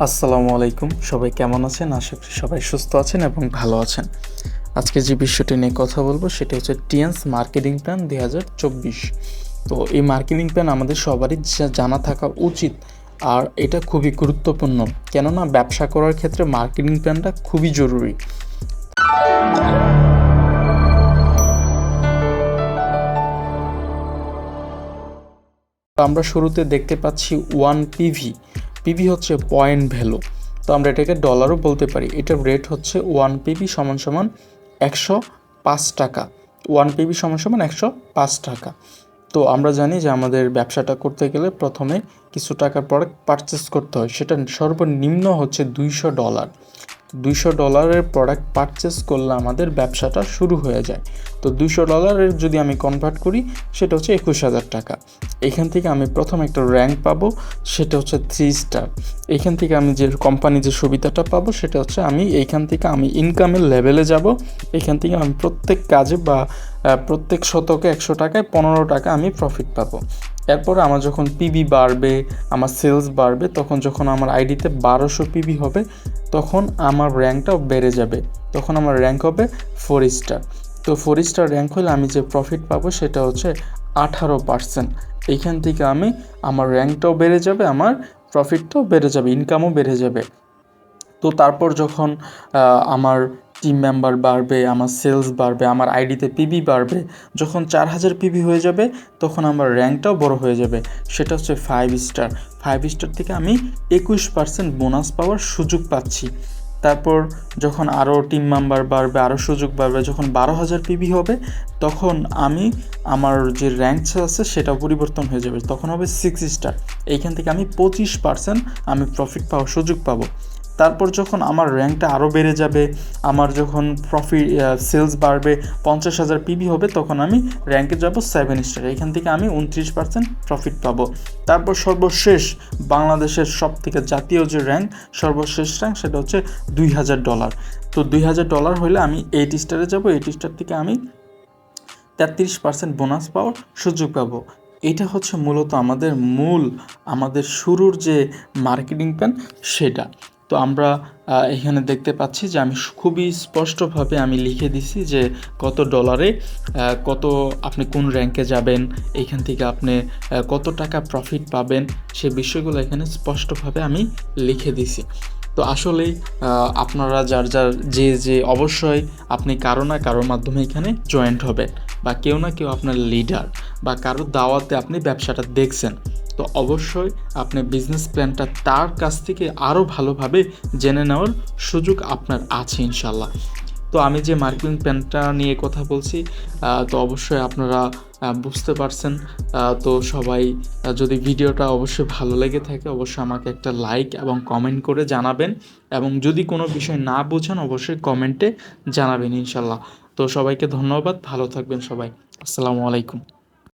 আসসালামু আলাইকুম। সবাই কেমন আছেন? আশা করি সবাই সুস্থ আছেন এবং ভালো আছেন। আজকে যে বিষয়টি নিয়ে কথা বলবো সেটা হচ্ছে টিএনস মার্কেটিং প্ল্যান ২০২৪। তো এই মার্কেটিং প্ল্যান আমাদের সবারই জানা থাকা উচিত। আর এটা খুবই গুরুত্বপূর্ণ। কেননা ব্যবসা করার ক্ষেত্রে মার্কেটিং প্ল্যানটা খুবই জরুরি। তো আমরা শুরুতে দেখতে পাচ্ছি 1 পিভি। পিভি হচ্ছে পয়েন্ট ভ্যালু। তো আমরা এটাকে ডলারও বলতে পারি। এটার রেট হচ্ছে 1 পিভি সমান সমান 105 টাকা। 1 পিভি সমান সমান 105 টাকা। তো আমরা জানি যে আমাদের ব্যবসাটা করতে গেলে প্রথমে কিছু টাকার প্রোডাক্ট পারচেস করতে হয়। সেটা সর্বনিম্ন হচ্ছে $200। $200 প্রোডাক্ট পারচেস করলে আমাদের ব্যবসাটা শুরু হয়ে যায়। তো $200 যদি আমি কনভার্ট করি সেটা হচ্ছে 21,000 টাকা। এখান থেকে আমি প্রথম একটা র্যাঙ্ক পাবো, সেটা হচ্ছে 3 স্টার। এখান থেকে আমি যে কোম্পানি যে সুবিধাটা পাবো সেটা হচ্ছে আমি এইখান থেকে আমি ইনকামের লেভেলে যাব। এখান থেকে আমি প্রত্যেক কাজে বা প্রত্যেক শতকে 100 টাকায় 15 টাকা আমি প্রফিট পাবো। এরপরে আমার যখন পিবি বাড়বে, আমার সেলস বাড়বে, তখন যখন আমার আইডিতে 1200 পিবি হবে তখন আমার র্যাঙ্কটাও বেড়ে যাবে। তখন আমার র্যাঙ্ক হবে 4 স্টার। তো 4 স্টার র্যাঙ্ক হলে আমি যে প্রফিট পাবো সেটা হচ্ছে 18%। এইখান থেকে আমার র্যাঙ্কটাও বেড়ে যাবে, আমার প্রফিটটাও বেড়ে যাবে, ইনকামও বেড়ে যাবে। তো তারপর যখন আমার টিম মেম্বার বাড়বে, আমার সেলস বাড়বে, আমার আইডিতে পিবি বাড়বে, যখন 4000 পিবি হয়ে যাবে তখন আমার র্যাঙ্কটাও বড় হয়ে যাবে। সেটা হচ্ছে 5 স্টার। 5 স্টার থেকে আমি 21% বোনাস পাওয়ার সুযোগ পাচ্ছি। তারপর যখন আরও টিম মেম্বার বাড়বে, আরও সুযোগ বাড়বে, যখন 12,000 পিবি হবে তখন আমার যে র্যাঙ্ক আছে সেটা পরিবর্তন হয়ে যাবে, তখন হবে 6 স্টার। এইখান থেকে আমি 25% আমি প্রফিট পাওয়ার সুযোগ পাবো। তারপর যখন আমার র্যাঙ্কটা আরও বেড়ে যাবে, আমার যখন সেলস বাড়বে, 50,000 পিবি হবে, তখন আমি র্যাঙ্কে যাব 7 স্টার। এখান থেকে আমি 29% প্রফিট পাবো। তারপর সর্বশেষ বাংলাদেশের সবথেকে জাতীয় যে র্যাঙ্ক, সর্বশেষ র্যাঙ্ক সেটা হচ্ছে $2,000। তো $2,000 হলে আমি 8 স্টারে যাব। 8 স্টার থেকে আমি 33% বোনাস পাওয়ার সুযোগ পাবো। এটা হচ্ছে মূলত আমাদের শুরুর যে মার্কেটিং প্ল্যান সেটা। তো আমরা এখানে দেখতে পাচ্ছি যে আমি খুবই স্পষ্টভাবে আমি লিখে দিছি যে কত ডলারে কত আপনি কোন র্যাঙ্কে যাবেন, এইখান থেকে আপনি কত টাকা প্রফিট পাবেন, সে বিষয়গুলো এখানে স্পষ্টভাবে আমি লিখে দিছি। তো আসলেই আপনারা যার যে অবশ্যই আপনি কারো না কারোর মাধ্যমে এখানে জয়েন্ট হবেন, বা কেউ না কেউ আপনার লিডার বা কারোর দাওয়াতে আপনি ব্যবসাটা দেখছেন। তো অবশ্যই আপনি বিজনেস প্ল্যানটা তার কাছ থেকে আরও ভালোভাবে জেনে নেওয়ার সুযোগ আপনার আছে ইনশাল্লাহ। তো আমি যে মার্কেটিং প্ল্যানটা নিয়ে কথা বলছি, তো অবশ্যই আপনারা বুঝতে পারছেন। তো সবাই যদি ভিডিওটা অবশ্যই ভালো লেগে থাকে অবশ্যই আমাকে একটা লাইক এবং কমেন্ট করে জানাবেন, এবং যদি কোনো বিষয় না বোঝেন অবশ্যই কমেন্টে জানাবেন ইনশাল্লাহ। তো সবাইকে ধন্যবাদ, ভালো থাকবেন সবাই। আসসালামু আলাইকুম।